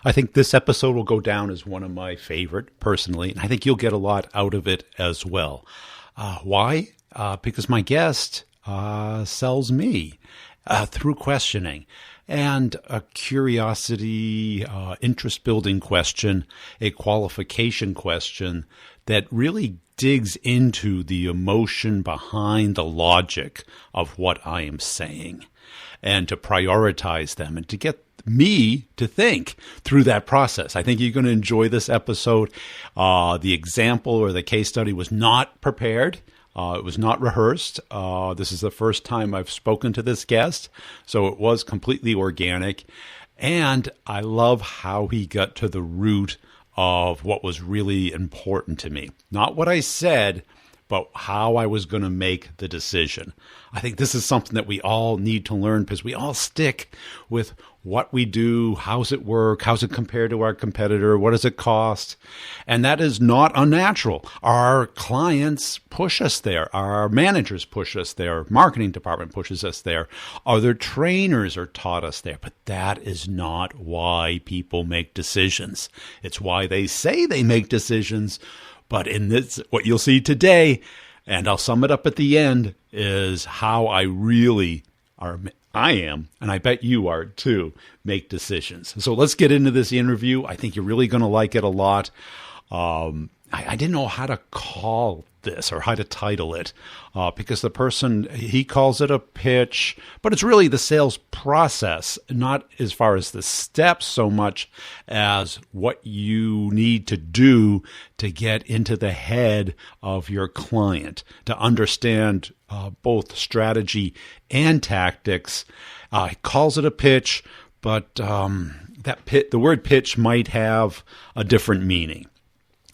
I think this episode will go down as one of my favorite personally, and I think you'll get a lot out of it as well. Why? Because my guest sells me through questioning and a curiosity, interest-building question, a qualification question that really digs into the emotion behind the logic of what I am saying and to prioritize them and to get me to think through that process. I think you're going to enjoy this episode. The example or the case study was not prepared. It was not rehearsed. This is the first time I've spoken to this guest, so it was completely organic. And I love how he got to the root of what was really important to me. Not what I said, but how I was going to make the decision. I think this is something that we all need to learn because we all stick with what we do, how's it work, how's it compare to our competitor, what does it cost? And that is not unnatural. Our clients push us there. Our managers push us there. Marketing department pushes us there. Other trainers are taught us there. But that is not why people make decisions. It's why they say they make decisions. But in this, what you'll see today, and I'll sum it up at the end, is how I am, and I bet you are too, make decisions. So let's get into this interview. I think you're really going to like it a lot. I didn't know how to call this or how to title it because the person, he calls it a pitch, but it's really the sales process, not as far as the steps so much as what you need to do to get into the head of your client, to understand both strategy and tactics. He calls it a pitch, but the word pitch might have a different meaning.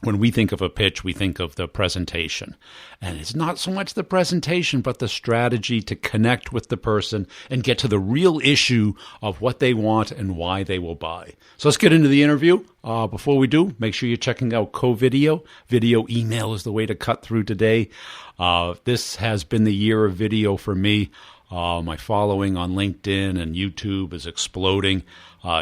When we think of a pitch, we think of the presentation. And it's not so much the presentation, but the strategy to connect with the person and get to the real issue of what they want and why they will buy. So let's get into the interview. Before we do, make sure you're checking out Co-Video. Video email is the way to cut through today. This has been the year of video for me. My following on LinkedIn and YouTube is exploding.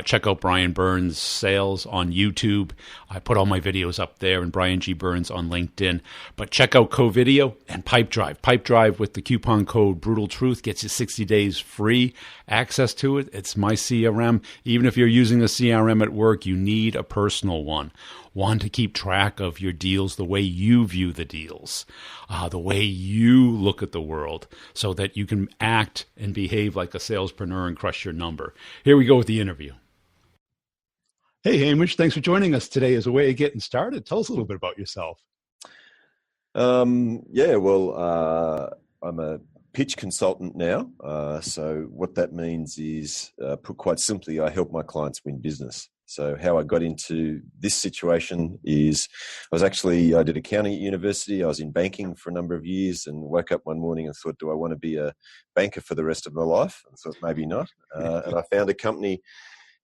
Check out Brian Burns Sales on YouTube. I put all my videos up there, and Brian G. Burns on LinkedIn. But check out Co-Video and Pipedrive. Pipedrive with the coupon code Brutal Truth gets you 60 days free access to it. It's my CRM. Even if you're using a CRM at work, you need a personal one. One to keep track of your deals the way you view the deals, the way you look at the world, so that you can act and behave like a salespreneur and crush your number. Here we go with the interview. Hey, Hamish, thanks for joining us today as a way of getting started. Tell us a little bit about yourself. I'm a pitch consultant now. So what that means is, put quite simply, I help my clients win business. So how I got into this situation is I did accounting at university. I was in banking for a number of years and woke up one morning and thought, do I want to be a banker for the rest of my life? I thought maybe not. And I found a company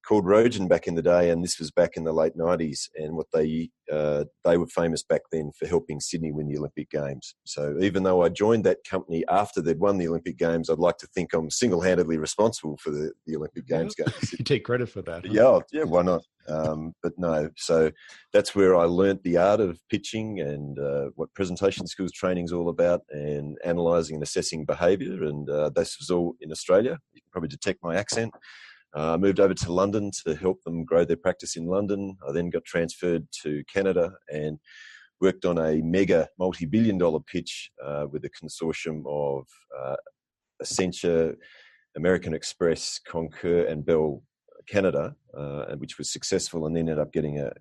called Rogan back in the day, and this was back in the late 90s. And what they were famous back then for helping Sydney win the Olympic Games. So even though I joined that company after they'd won the Olympic Games, I'd like to think I'm single-handedly responsible for the Olympic Games. You take credit for that. Huh? Yeah, why not? But no, so that's where I learnt the art of pitching and what presentation skills training is all about, and analysing and assessing behaviour. And this was all in Australia. You can probably detect my accent. I moved over to London to help them grow their practice in London. I then got transferred to Canada and worked on a mega multi-billion-dollar pitch with a consortium of Accenture, American Express, Concur, and Bell Canada, which was successful, and then ended up getting a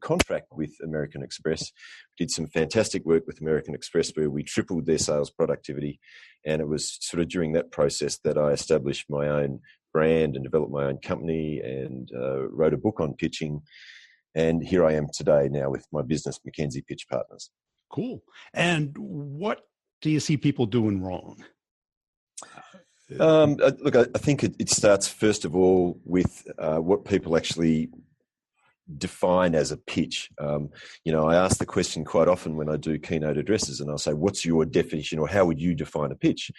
contract with American Express. We did some fantastic work with American Express where we tripled their sales productivity, and it was sort of during that process that I established my own brand and developed my own company and wrote a book on pitching. And here I am today now with my business, Mackenzie Pitch Partners. Cool. And what do you see people doing wrong? Look, I think it starts first of all with what people actually define as a pitch. I ask the question quite often when I do keynote addresses, and I'll say, what's your definition, or how would you define a pitch?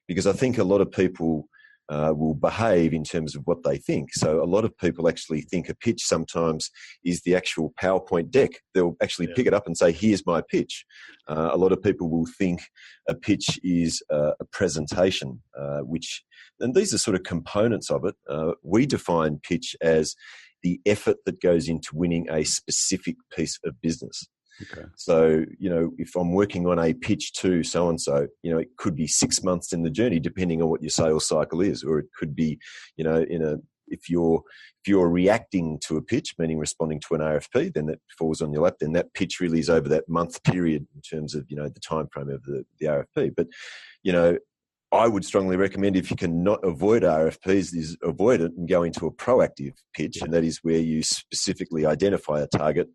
Because I think a lot of people will behave in terms of what they think. So a lot of people actually think a pitch sometimes is the actual PowerPoint deck. They'll actually pick it up and say, here's my pitch. A lot of people will think a pitch is a presentation, and these are sort of components of it. We define pitch as the effort that goes into winning a specific piece of business. Okay. So, if I'm working on a pitch to so-and-so, it could be 6 months in the journey, depending on what your sales cycle is, or it could be, if you're reacting to a pitch, meaning responding to an RFP, then that falls on your lap. Then that pitch really is over that month period in terms of, the time frame of the RFP. But, I would strongly recommend, if you can not avoid RFPs, is avoid it and go into a proactive pitch. And that is where you specifically identify a target.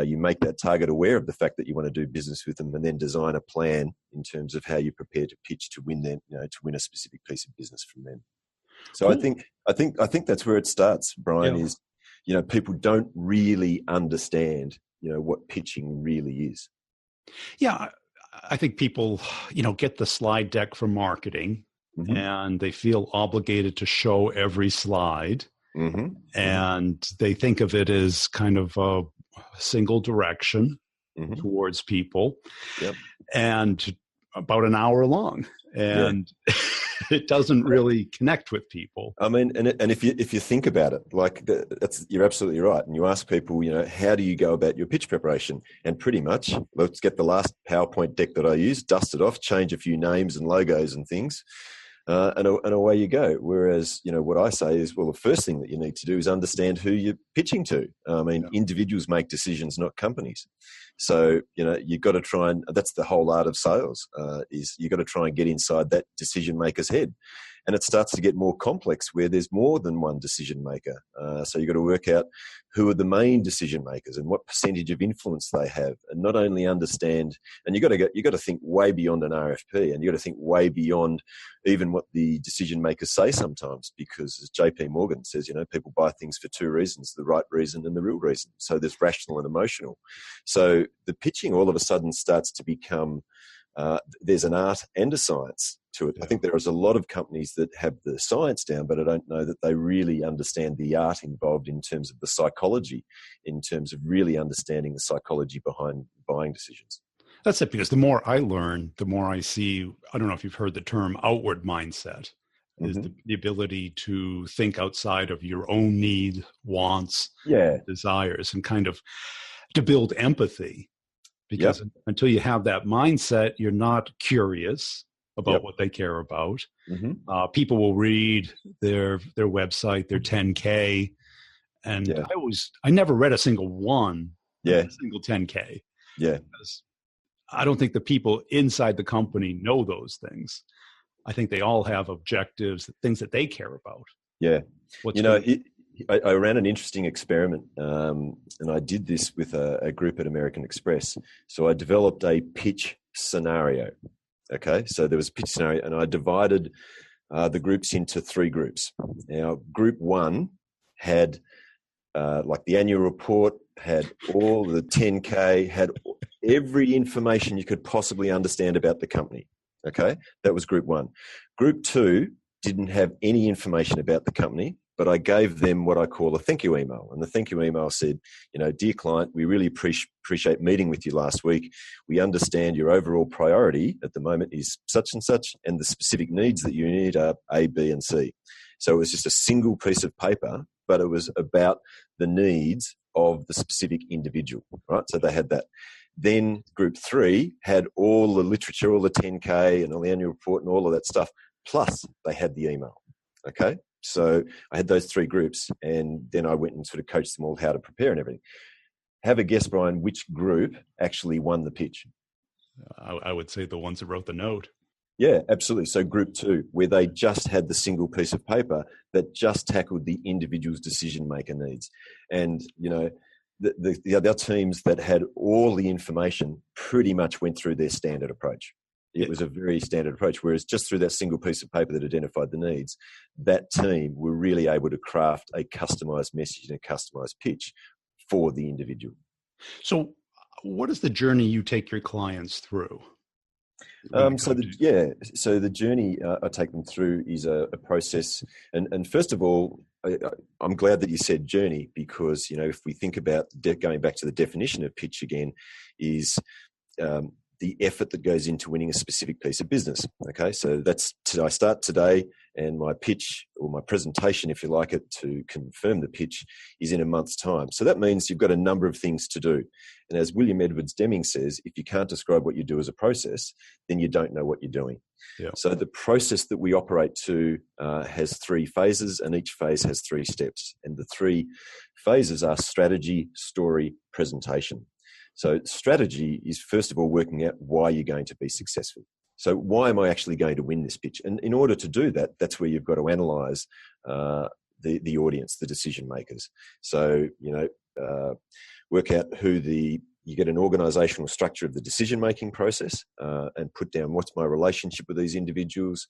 You make that target aware of the fact that you want to do business with them, and then design a plan in terms of how you prepare to pitch to win them, to win a specific piece of business from them. So cool. I think that's where it starts, Brian, is, people don't really understand, what pitching really is. Yeah. I think people, get the slide deck from marketing, and they feel obligated to show every slide, and they think of it as kind of a single direction towards people, and about an hour long, and it doesn't really connect with people. I mean, and if you think about it, like you're absolutely right. And you ask people, how do you go about your pitch preparation? And pretty much, let's get the last PowerPoint deck that I used, dust it off, change a few names and logos and things, and away you go. Whereas, what I say is, well, the first thing that you need to do is understand who you're pitching to. I mean, individuals make decisions, not companies. So, you've got to try and, that's the whole art of sales, is you've got to try and get inside that decision maker's head. And it starts to get more complex where there's more than one decision maker. So you've got to work out who are the main decision makers and what percentage of influence they have, and not only understand, and you've got to think way beyond an RFP, and you've got to think way beyond even what the decision makers say sometimes, because as JP Morgan says, people buy things for two reasons, the right reason and the real reason. So there's rational and emotional. So the pitching all of a sudden starts to become, there's an art and a science to it. I think there is a lot of companies that have the science down, but I don't know that they really understand the art involved in terms of the psychology, in terms of really understanding the psychology behind buying decisions. That's it, because the more I learn, the more I see, I don't know if you've heard the term outward mindset, is the ability to think outside of your own need, wants, desires, and kind of to build empathy. Because until you have that mindset, you're not curious about what they care about. People will read their website, their 10K, and I never read a single one, a single 10K. Because I don't think the people inside the company know those things. I think they all have objectives, things that they care about. I ran an interesting experiment, and I did this with a group at American Express. So I developed a pitch scenario. Okay, so there was a pitch scenario, and I divided the groups into three groups. Now, group one had like the annual report, had all the 10K, had every information you could possibly understand about the company. Okay, that was group one. Group two didn't have any information about the company, but I gave them what I call a thank you email. And the thank you email said, dear client, we really appreciate meeting with you last week. We understand your overall priority at the moment is such and such, and the specific needs that you need are A, B, and C. So it was just a single piece of paper, but it was about the needs of the specific individual, right? So they had that. Then group three had all the literature, all the 10K and all the annual report and all of that stuff, plus they had the email, okay? So I had those three groups, and then I went and sort of coached them all how to prepare and everything. Have a guess, Brian, which group actually won the pitch? I would say the ones that wrote the note. Yeah, absolutely. So group two, where they just had the single piece of paper that just tackled the individual's decision maker needs. And, the other teams that had all the information pretty much went through their standard approach. It was a very standard approach, whereas just through that single piece of paper that identified the needs, that team were really able to craft a customized message and a customized pitch for the individual. So what is the journey you take your clients through? So the journey I take them through is a process, and first of all, I'm glad that you said journey, because if we think about going back to the definition of pitch again, is the effort that goes into winning a specific piece of business. Okay, so I start today, and my pitch, or my presentation, if you like it, to confirm the pitch, is in a month's time. So that means you've got a number of things to do. And as William Edwards Deming says, if you can't describe what you do as a process, then you don't know what you're doing. Yeah. So the process that we operate to has 3 phases, and each phase has 3 steps. And the 3 phases are strategy, story, presentation. So strategy is, first of all, working out why you're going to be successful. So why am I actually going to win this pitch? And in order to do that, that's where you've got to analyze the audience, the decision makers. So, work out you get an organizational structure of the decision-making process, and put down what's my relationship with these individuals,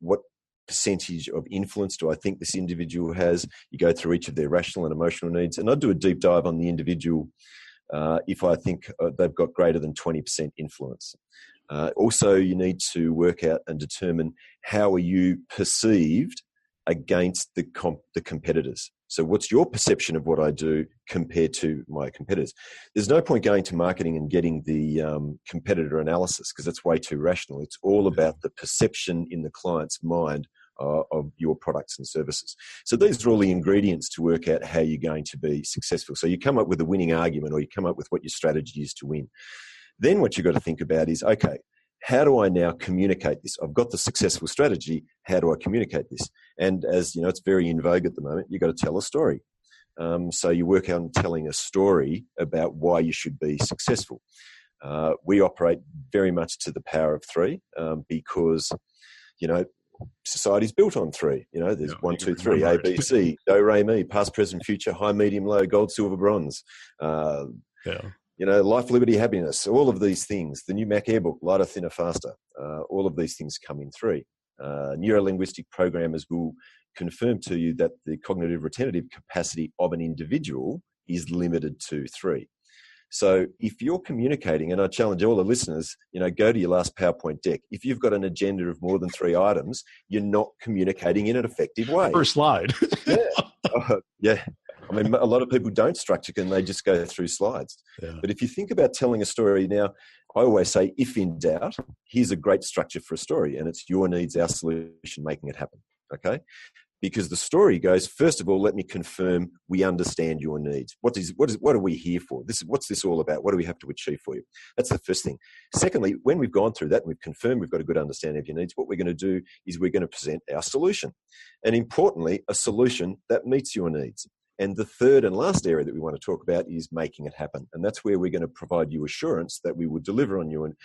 what percentage of influence do I think this individual has. You go through each of their rational and emotional needs, and I do a deep dive on the individual if I think they've got greater than 20% influence. Also, you need to work out and determine how are you perceived against the competitors. So what's your perception of what I do compared to my competitors? There's no point going to marketing and getting the competitor analysis, because that's way too rational. It's all about the perception in the client's mind of your products and services. So these are all the ingredients to work out how you're going to be successful. So you come up with a winning argument, or you come up with what your strategy is to win. Then what you've got to think about is, okay, how do I now communicate this? I've got the successful strategy. How do I communicate this? And as you know, it's very in vogue at the moment. You've got to tell a story. So you work on telling a story about why you should be successful. We operate very much to the power of 3, because, society's built on 3. There's 1, 2, 3, A, B, C, do, re, mi, past, present, future, high, medium, low, gold, silver, bronze. Life, liberty, happiness, all of these things. The new Mac Airbook, lighter, thinner, faster. All of these things come in 3. Neuro-linguistic programmers will confirm to you that the cognitive retentive capacity of an individual is limited to 3. So if you're communicating, and I challenge all the listeners, go to your last PowerPoint deck. If you've got an agenda of more than 3 items, you're not communicating in an effective way. First slide. Yeah. I mean, a lot of people don't structure, and they just go through slides. Yeah. But if you think about telling a story now, I always say, if in doubt, here's a great structure for a story, and it's your needs, our solution, making it happen. Okay? Because the story goes, first of all, let me confirm we understand your needs. What are we here for? What's this all about? What do we have to achieve for you? That's the first thing. Secondly, when we've gone through that and we've confirmed we've got a good understanding of your needs, what we're going to do is we're going to present our solution. And importantly, a solution that meets your needs. And the third and last area that we want to talk about is making it happen. And that's where we're going to provide you assurance that we will deliver on you, and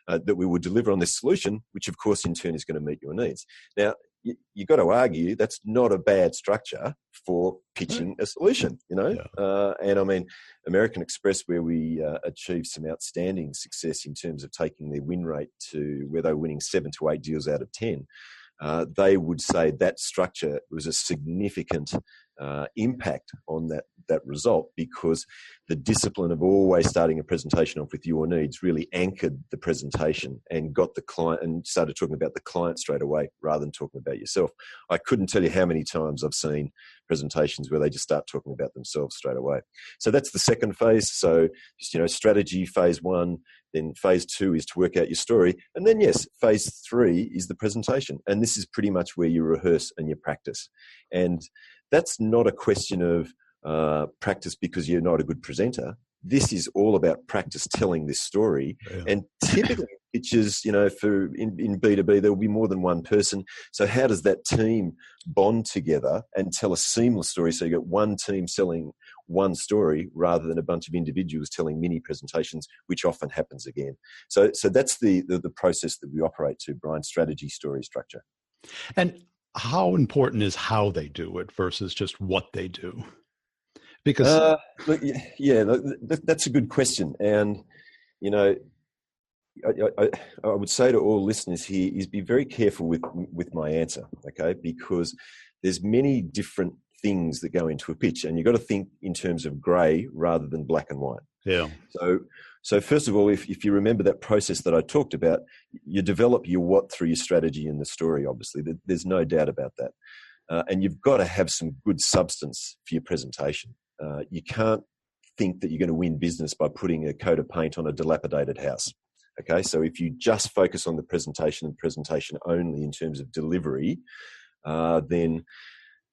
that we will deliver on this solution, which of course in turn is going to meet your needs. Now, you've got to argue that's not a bad structure for pitching a solution, Yeah. And I mean, American Express, where we achieved some outstanding success in terms of taking their win rate to where they were winning 7 to 8 deals out of 10, they would say that structure was a significant impact on that result, because the discipline of always starting a presentation off with your needs really anchored the presentation and got the client, and started talking about the client straight away rather than talking about yourself. I couldn't tell you how many times I've seen presentations where they just start talking about themselves straight away. So that's the second phase. So strategy, phase 1. Then phase 2 is to work out your story. And then, yes, phase 3 is the presentation. And this is pretty much where you rehearse and you practice. And that's not a question of practice because you're not a good presenter. This is all about practice telling this story. Yeah. And typically pitches, in B2B, there will be more than one person. So how does that team bond together and tell a seamless story? So you get one team selling one story rather than a bunch of individuals telling mini presentations, which often happens again. So that's the process that we operate to, Brian: strategy, story, structure. And how important is how they do it versus just what they do? Because that's a good question. And, I would say to all listeners here is be very careful with my answer, okay? Because there's many different things that go into a pitch, and you've got to think in terms of grey rather than black and white. Yeah. So first of all, if you remember that process that I talked about, you develop your what through your strategy and the story, obviously. There's no doubt about that. And you've got to have some good substance for your presentation. You can't think that you're going to win business by putting a coat of paint on a dilapidated house. Okay, so if you just focus on the presentation and presentation only in terms of delivery, then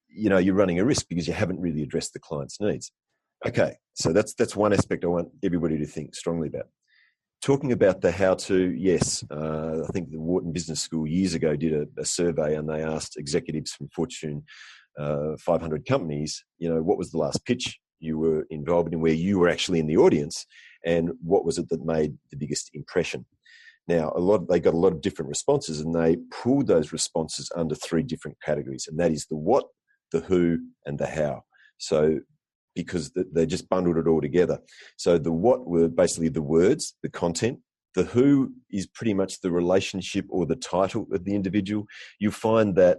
you're running a risk because you haven't really addressed the client's needs. Okay, so that's one aspect I want everybody to think strongly about. Talking about the how-to, yes, I think the Wharton Business School years ago did a survey, and they asked executives from Fortune 500 companies, what was the last pitch you were involved in, where you were actually in the audience, and what was it that made the biggest impression? Now, they got a lot of different responses, and they pulled those responses under 3 different categories, and that is the what, the who, and the how. So, because they just bundled it all together. So the what were basically the words, the content. The who is pretty much the relationship or the title of the individual. You find that,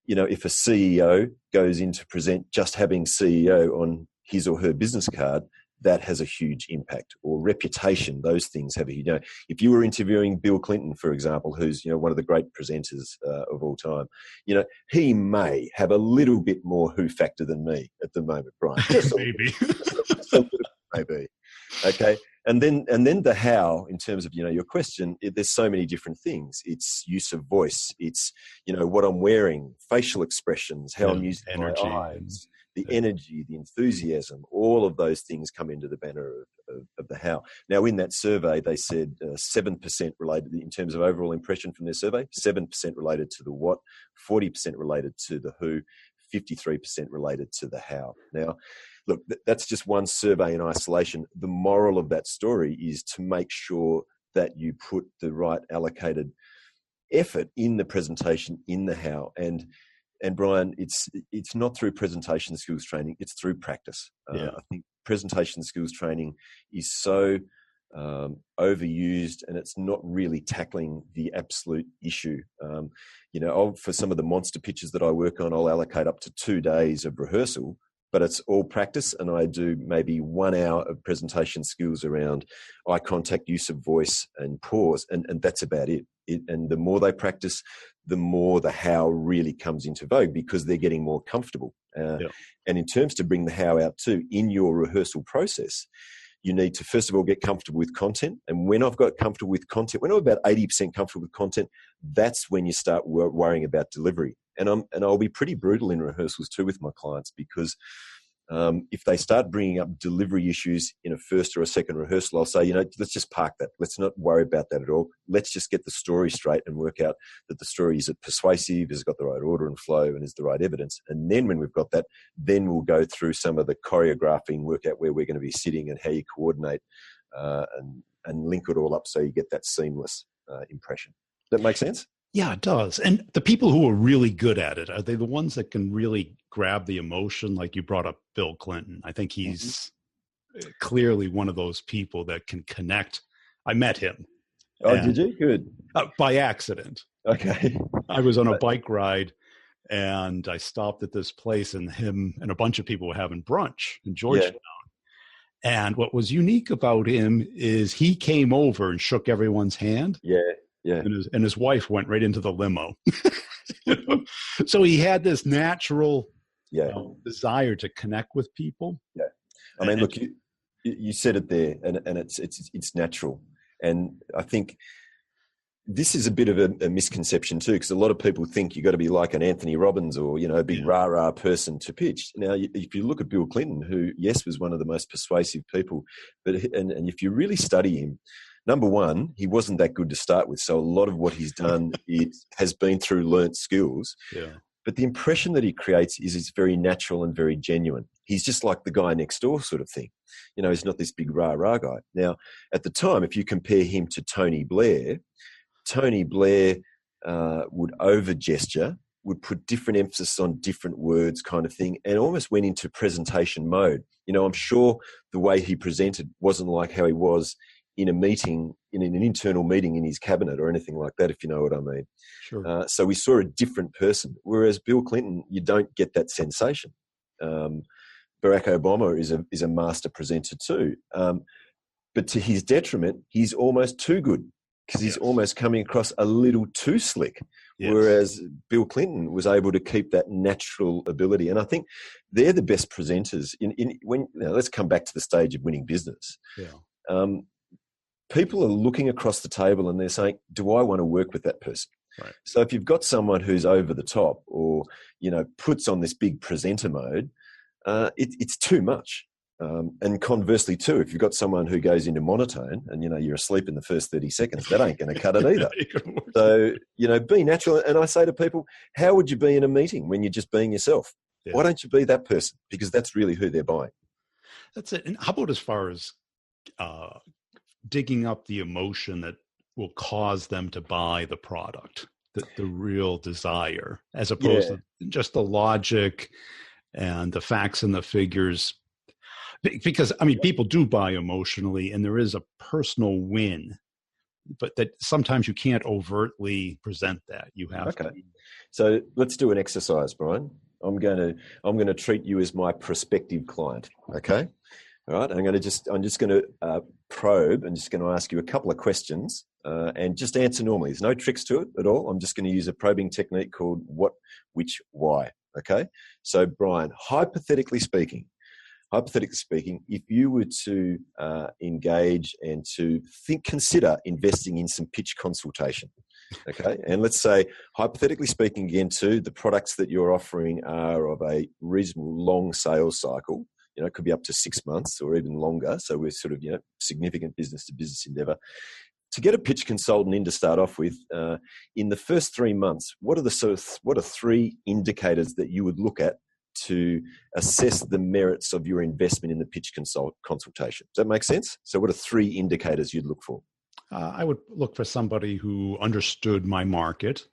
if a CEO goes in to present just having CEO on his or her business card, that has a huge impact. Or reputation, those things have a huge. If you were interviewing Bill Clinton, for example, who's one of the great presenters of all time, he may have a little bit more who factor than me at the moment, Brian. Just maybe, maybe. Okay, and then the how in terms of your question. There's so many different things. It's use of voice. It's what I'm wearing, facial expressions, how I'm using energy, my eyes. The energy, the enthusiasm, all of those things come into the banner of the how. Now, in that survey, they said 7% related, in terms of overall impression from their survey, 7% related to the what, 40% related to the who, 53% related to the how. Now, look, that's just one survey in isolation. The moral of that story is to make sure that you put the right allocated effort in the presentation, in the how. And Brian, it's not through presentation skills training, it's through practice. I think presentation skills training is so overused, and it's not really tackling the absolute issue. For some of the monster pitches that I work on, I'll allocate up to 2 days of rehearsal, but it's all practice, and I do maybe 1 hour of presentation skills around eye contact, use of voice, and pause, and that's about it. And the more they practice, the more the how really comes into vogue, because they're getting more comfortable. And in terms to bring the how out too, in your rehearsal process, you need to first of all get comfortable with content. And when I've got comfortable with content, when I'm about 80% comfortable with content, that's when you start worrying about delivery. And I'll be pretty brutal in rehearsals too with my clients, because if they start bringing up delivery issues in a first or a second rehearsal, I'll say, let's just park that. Let's not worry about that at all. Let's just get the story straight and work out that the story is persuasive, has got the right order and flow, and is the right evidence. And then when we've got that, then we'll go through some of the choreographing, work out where we're going to be sitting and how you coordinate and link it all up so you get that seamless impression. Does that make sense? Yeah, it does. And the people who are really good at it, are they the ones that can really grab the emotion? Like you brought up Bill Clinton. I think he's clearly one of those people that can connect. I met him. Oh, did you? Good. By accident. Okay. I was on a bike ride, and I stopped at this place, and him and a bunch of people were having brunch in Georgetown. Yeah. And what was unique about him is he came over and shook everyone's hand. Yeah. Yeah. And his wife went right into the limo. So he had this natural desire to connect with people. Yeah. I mean, look, you said it there, and it's natural. And I think this is a bit of a misconception too, because a lot of people think you've got to be like an Anthony Robbins or, a big rah-rah person to pitch. Now, if you look at Bill Clinton, who, yes, was one of the most persuasive people, but and if you really study him, number one, he wasn't that good to start with. So a lot of what he's done has been through learnt skills. Yeah. But the impression that he creates is very natural and very genuine. He's just like the guy next door sort of thing. He's not this big rah-rah guy. Now, at the time, if you compare him to Tony Blair would over-gesture, would put different emphasis on different words kind of thing, and almost went into presentation mode. I'm sure the way he presented wasn't like how he was in a meeting, in an internal meeting in his cabinet or anything like that, if you know what I mean. Sure. So we saw a different person, whereas Bill Clinton, you don't get that sensation. Barack Obama is a master presenter too. But to his detriment, he's almost too good because he's almost coming across a little too slick. Yes. Whereas Bill Clinton was able to keep that natural ability. And I think they're the best presenters. Let's come back to the stage of winning business. Yeah. People are looking across the table and they're saying, do I want to work with that person? Right. So if you've got someone who's over the top or, puts on this big presenter mode, it's too much. And conversely too, if you've got someone who goes into monotone and, you're asleep in the first 30 seconds, that ain't going to cut it either. So, be natural. And I say to people, how would you be in a meeting when you're just being yourself? Yeah. Why don't you be that person? Because that's really who they're buying. That's it. And how about as far as digging up the emotion that will cause them to buy the product, the real desire, as opposed to just the logic and the facts and the figures? Because, people do buy emotionally and there is a personal win, but that sometimes you can't overtly present that. You have to. So let's do an exercise, Brian. I'm going to treat you as my prospective client. Okay. All right. I'm just going to probe and just going to ask you a couple of questions and just answer normally. There's no tricks to it at all. I'm just going to use a probing technique called what, which, why. Okay. So Brian, hypothetically speaking, if you were to engage and to consider investing in some pitch consultation, okay, and let's say, hypothetically speaking, again, too, the products that you're offering are of a reasonable long sales cycle. It could be up to 6 months or even longer. So we're sort of, significant business to business endeavor. To get a pitch consultant in to start off with, in the first 3 months, what are 3 indicators that you would look at to assess the merits of your investment in the pitch consultation? Does that make sense? So what are 3 indicators you'd look for? I would look for somebody who understood my market,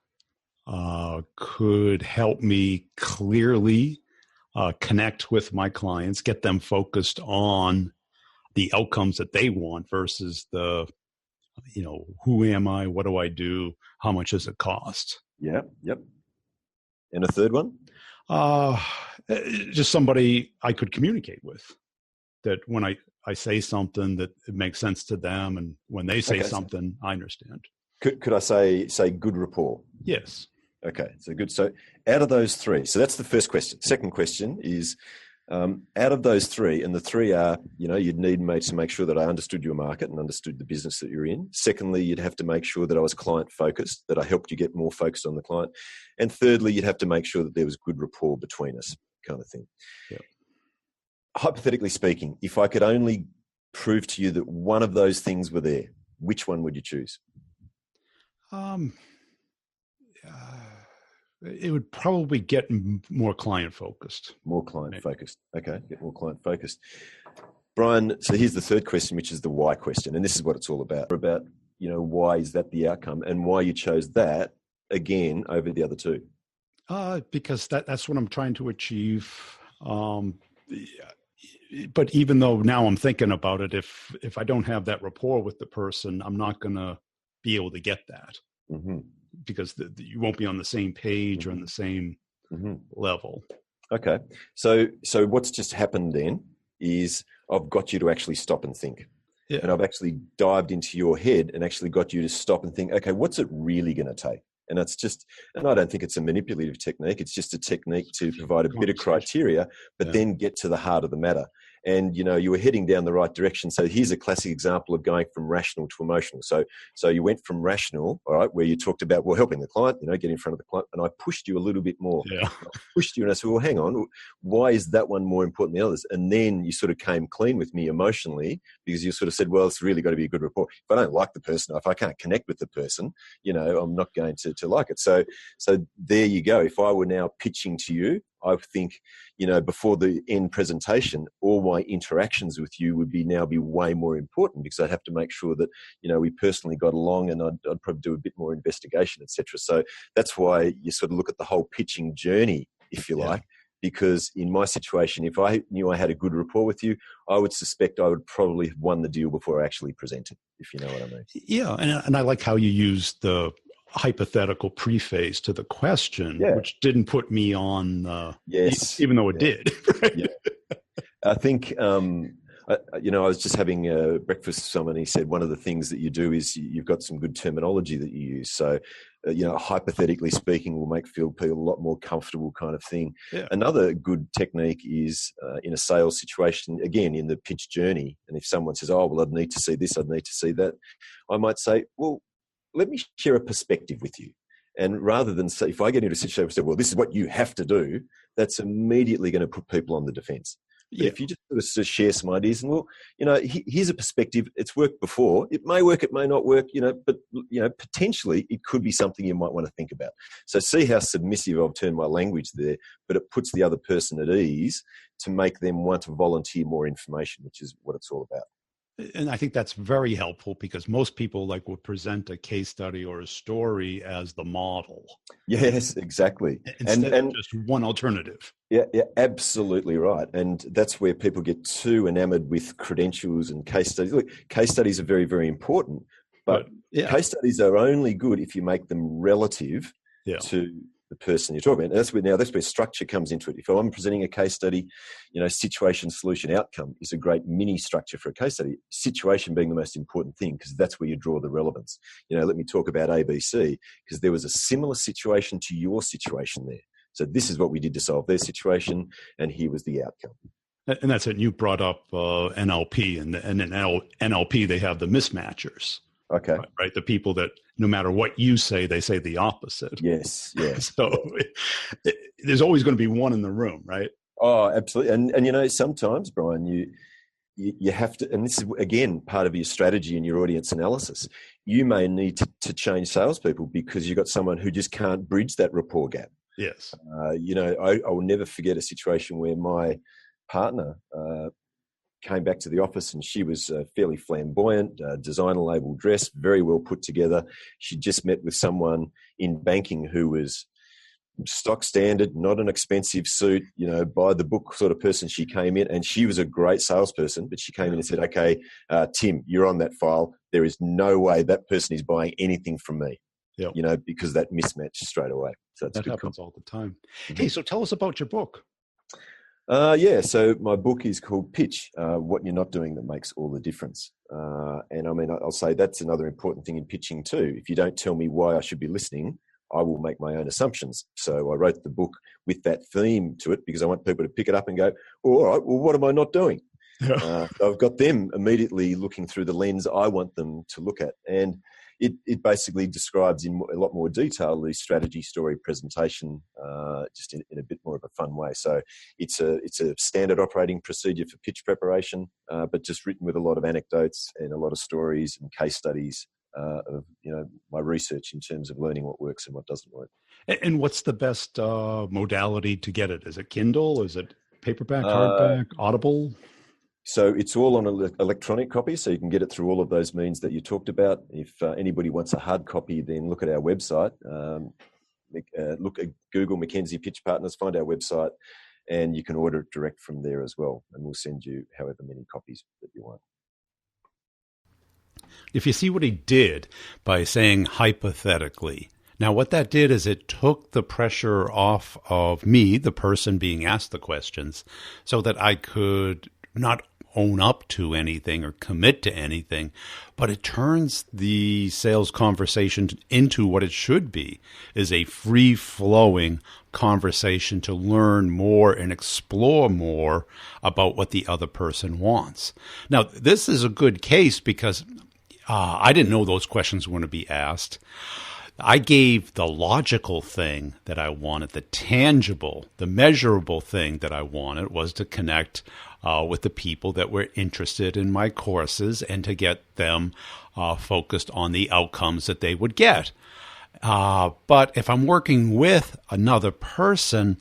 could help me clearly connect with my clients, get them focused on the outcomes that they want versus the, who am I? What do I do? How much does it cost? Yep. And a third one? Just somebody I could communicate with, that when I say something that it makes sense to them, and when they say something, I understand. Could I say good rapport? Yes. Okay, so good. So out of those 3, so that's the first question. Second question is, out of those 3, and the 3 are, you'd need me to make sure that I understood your market and understood the business that you're in. Secondly, you'd have to make sure that I was client focused, that I helped you get more focused on the client. And thirdly, you'd have to make sure that there was good rapport between us, kind of thing. Yeah. Hypothetically speaking, if I could only prove to you that one of those things were there, which one would you choose? It would probably get more client focused. More client focused. Okay, get more client focused. Brian, so here's the third question, which is the why question. And this is what it's all about. About, why is that the outcome and why you chose that again over the other 2? Because that's what I'm trying to achieve. But even though now I'm thinking about it, if I don't have that rapport with the person, I'm not going to be able to get that. Mm-hmm. Because you won't be on the same page or on the same level. Okay. So what's just happened then is I've got you to actually stop and think. Yeah. And I've actually dived into your head and actually got you to stop and think, okay, what's it really going to take? And I don't think it's a manipulative technique. It's just a technique to provide a bit of criteria, but then get to the heart of the matter. And, you were heading down the right direction. So here's a classic example of going from rational to emotional. So you went from rational, all right, where you talked about, helping the client, get in front of the client. And I pushed you a little bit more. Yeah. I pushed you and I said, hang on, why is that one more important than the others? And then you sort of came clean with me emotionally because you sort of said, it's really got to be a good rapport. If I don't like the person, if I can't connect with the person, I'm not going to like it. So there you go. If I were now pitching to you, I think, before the end presentation, all my interactions with you would be way more important because I'd have to make sure that, we personally got along, and I'd probably do a bit more investigation, etc. So that's why you sort of look at the whole pitching journey, if you like, because in my situation, if I knew I had a good rapport with you, I would suspect I would probably have won the deal before I actually presented, if you know what I mean. Yeah. And I like how you used the hypothetical preface to the question, Yeah. which didn't put me on, Yes. even though it did. Right? Yeah. I think, I was just having breakfast with someone. He said one of the things that you do is you've got some good terminology that you use. So, hypothetically speaking, will make feel people a lot more comfortable, kind of thing. Yeah. Another good technique is in a sales situation, again, in the pitch journey. And if someone says, "Oh, well, I'd need to see this, I'd need to see that," I might say, "Well, let me share a perspective with you." And rather than say, if I get into a situation and say, "Well, this is what you have to do," that's immediately going to put people on the defense. But if you just sort of share some ideas and, well, here's a perspective. It's worked before. It may work, it may not work, but potentially it could be something you might want to think about. So see how submissive I've turned my language there, but it puts the other person at ease to make them want to volunteer more information, which is what it's all about. And I think that's very helpful because most people would present a case study or a story as the model. Yes, exactly. Instead of just one alternative. Yeah, absolutely right. And that's where people get too enamored with credentials and case studies. Look, case studies are very, very important, but case studies are only good if you make them relative to the person you're talking about. And that's where structure comes into it. If I'm presenting a case study, situation, solution, outcome is a great mini structure for a case study. Situation being the most important thing because that's where you draw the relevance. Let me talk about ABC because there was a similar situation to your situation there. So this is what we did to solve their situation, and here was the outcome. And that's it. You brought up NLP, and in NLP they have the mismatchers. Okay. Right. The people that no matter what you say, they say the opposite. Yes. So there's always going to be one in the room, right? Oh, absolutely. And sometimes, Brian, you have to, and this is again part of your strategy and your audience analysis. You may need to change salespeople because you've got someone who just can't bridge that rapport gap. Yes. I will never forget a situation where my partner came back to the office and she was fairly flamboyant, designer label dress, very well put together. She just met with someone in banking who was stock standard, not an expensive suit, by the book sort of person. She came in and she was a great salesperson, but she came in and said, "Okay, Tim, you're on that file. There is no way that person is buying anything from me." Yep. Because that mismatch straight away. So that happens all the time. Mm-hmm. Hey, so tell us about your book. So my book is called Pitch, What You're Not Doing That Makes All the Difference. And I mean, I'll say that's another important thing in pitching too. If you don't tell me why I should be listening, I will make my own assumptions. So I wrote the book with that theme to it because I want people to pick it up and go, all right, well, what am I not doing? So I've got them immediately looking through the lens I want them to look at. And it basically describes in a lot more detail the strategy, story, presentation, just in a bit more of a fun way. So it's a standard operating procedure for pitch preparation, but just written with a lot of anecdotes and a lot of stories and case studies of my research in terms of learning what works and what doesn't work. And what's the best modality to get it? Is it Kindle? Is it paperback, hardback, Audible? So it's all on an electronic copy, so you can get it through all of those means that you talked about. If anybody wants a hard copy, then look at our website. Look at Google Mackenzie Pitch Partners, find our website, and you can order it direct from there as well. And we'll send you however many copies that you want. If you see what he did by saying hypothetically, now what that did is it took the pressure off of me, the person being asked the questions, so that I could not own up to anything or commit to anything, but it turns the sales conversation into what it should be, is a free-flowing conversation to learn more and explore more about what the other person wants. Now, this is a good case because I didn't know those questions were going to be asked. I gave the logical thing that I wanted, the tangible, the measurable thing that I wanted was to connect with the people that were interested in my courses and to get them focused on the outcomes that they would get. But if I'm working with another person,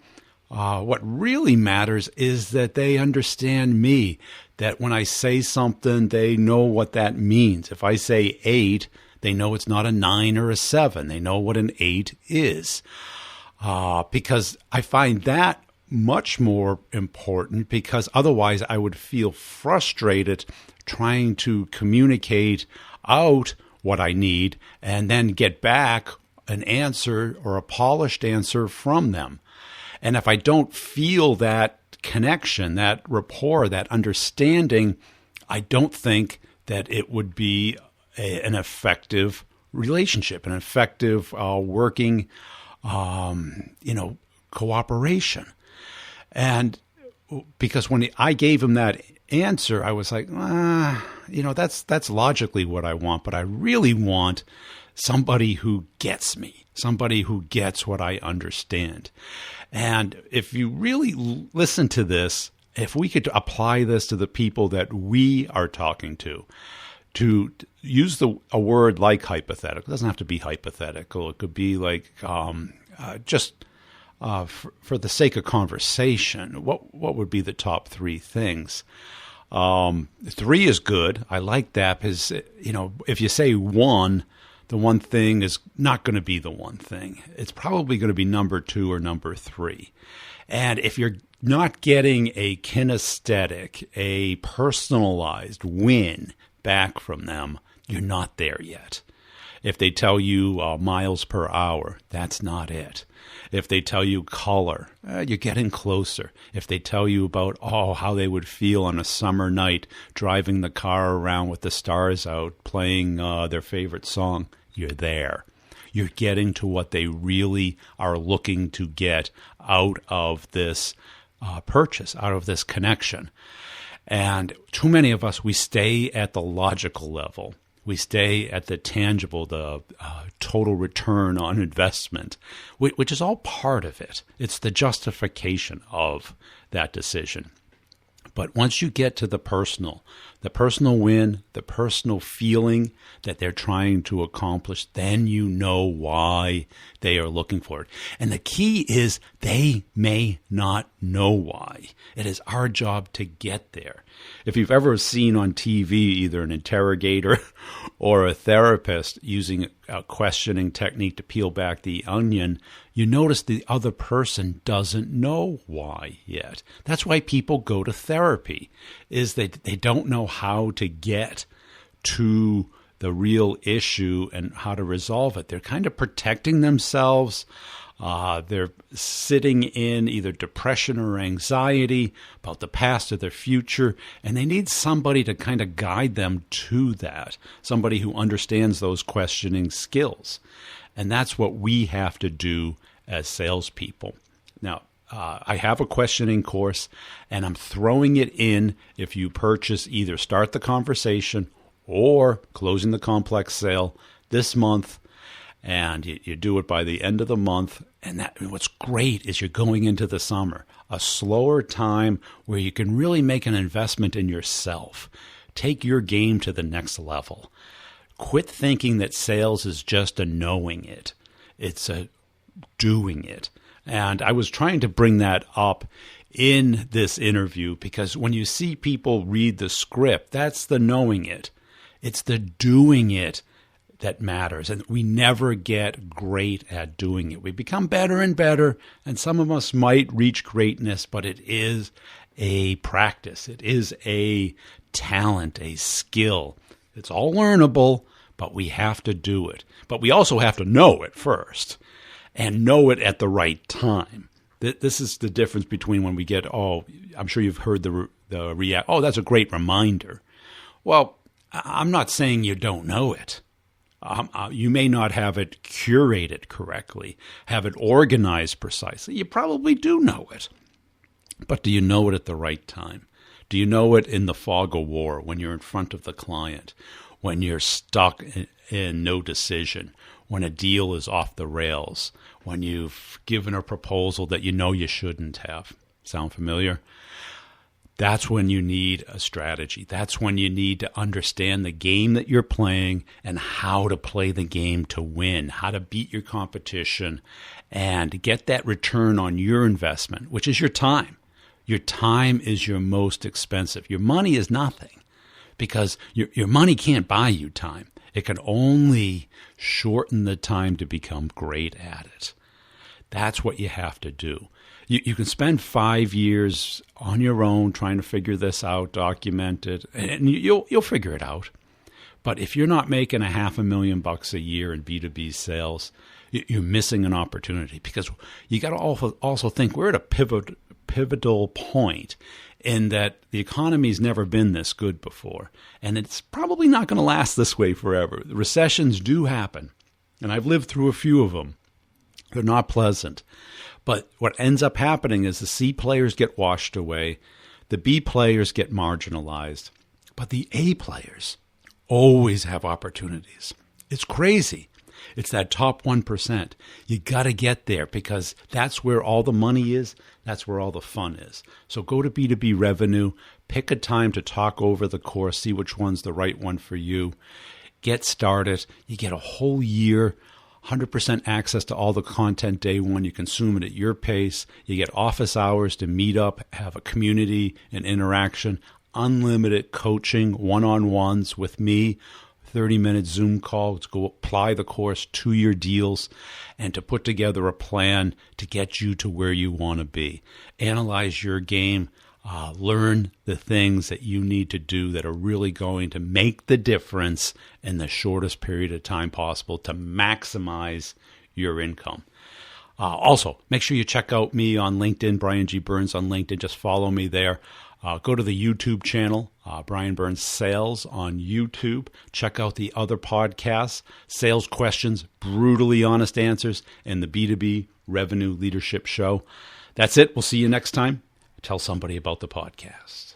what really matters is that they understand me, that when I say something, they know what that means. If I say 8, they know it's not a 9 or a 7. They know what an 8 is. Because I find that much more important, because otherwise I would feel frustrated trying to communicate out what I need and then get back an answer or a polished answer from them. And if I don't feel that connection, that rapport, that understanding, I don't think that it would be an effective relationship, an effective working, cooperation. And because when I gave him that answer, I was like, that's logically what I want, but I really want somebody who gets me, somebody who gets what I understand. And if you really listen to this, if we could apply this to the people that we are talking to use a word like hypothetical, it doesn't have to be hypothetical. It could be like for the sake of conversation, what would be the top three things? 3 is good. I like that because, if you say 1, the one thing is not going to be the one thing. It's probably going to be number 2 or number 3. And if you're not getting a kinesthetic, a personalized win back from them, you're not there yet. If they tell you miles per hour, that's not it. If they tell you color, you're getting closer. If they tell you about, how they would feel on a summer night driving the car around with the stars out, playing their favorite song, you're there. You're getting to what they really are looking to get out of this purchase, out of this connection. And too many of us, we stay at the logical level. We stay at the tangible, the total return on investment, which is all part of it. It's the justification of that decision. But once you get to the personal win, the personal feeling that they're trying to accomplish, then you know why they are looking for it. And the key is they may not know why. It is our job to get there. If you've ever seen on TV either an interrogator or a therapist using a questioning technique to peel back the onion, you notice the other person doesn't know why yet. That's why people go to therapy, is they don't know how to get to the real issue and how to resolve it. They're kind of protecting themselves. They're sitting in either depression or anxiety about the past or their future, and they need somebody to kind of guide them to that, somebody who understands those questioning skills. And that's what we have to do as salespeople. Now, I have a questioning course, and I'm throwing it in if you purchase either Start the Conversation or Closing the Complex Sale this month, and you do it by the end of the month. And what's great is you're going into the summer, a slower time where you can really make an investment in yourself. Take your game to the next level. Quit thinking that sales is just a knowing it. It's a doing it. And I was trying to bring that up in this interview because when you see people read the script, that's the knowing it. It's the doing it that matters. And we never get great at doing it. We become better and better, and some of us might reach greatness, but it is a practice. It is a talent, a skill. It's all learnable, but we have to do it. But we also have to know it first and know it at the right time. This is the difference between when we get, I'm sure you've heard the react, that's a great reminder. Well, I'm not saying you don't know it. You may not have it curated correctly, have it organized precisely. You probably do know it. But do you know it at the right time? Do you know it in the fog of war, when you're in front of the client, when you're stuck in no decision, when a deal is off the rails, when you've given a proposal that you know you shouldn't have? Sound familiar? That's when you need a strategy. That's when you need to understand the game that you're playing and how to play the game to win, how to beat your competition and get that return on your investment, which is your time. Your time is your most expensive. Your money is nothing because your money can't buy you time. It can only shorten the time to become great at it. That's what you have to do. You can spend 5 years on your own trying to figure this out, document it, and you'll figure it out. But if you're not making $500,000 a year in B2B sales, you're missing an opportunity, because you got to also think we're at a pivotal point in that the economy's never been this good before, and it's probably not going to last this way forever. Recessions do happen, and I've lived through a few of them. They're not pleasant. But what ends up happening is the C players get washed away, the B players get marginalized, but the A players always have opportunities. It's crazy. It's that top 1%. You got to get there, because that's where all the money is. That's where all the fun is. So go to B2B Revenue, pick a time to talk over the course, see which one's the right one for you. Get started. You get a whole year, 100% access to all the content day one. You consume it at your pace. You get office hours to meet up, have a community and interaction, unlimited coaching, one-on-ones with me, 30-minute Zoom call to go apply the course to your deals and to put together a plan to get you to where you want to be. Analyze your game, learn the things that you need to do that are really going to make the difference in the shortest period of time possible to maximize your income. Also, make sure you check out me on LinkedIn, Brian G. Burns on LinkedIn. Just follow me there. Go to the YouTube channel, Brian Burns Sales on YouTube. Check out the other podcasts, Sales Questions, Brutally Honest Answers, and the B2B Revenue Leadership Show. That's it. We'll see you next time. Tell somebody about the podcast.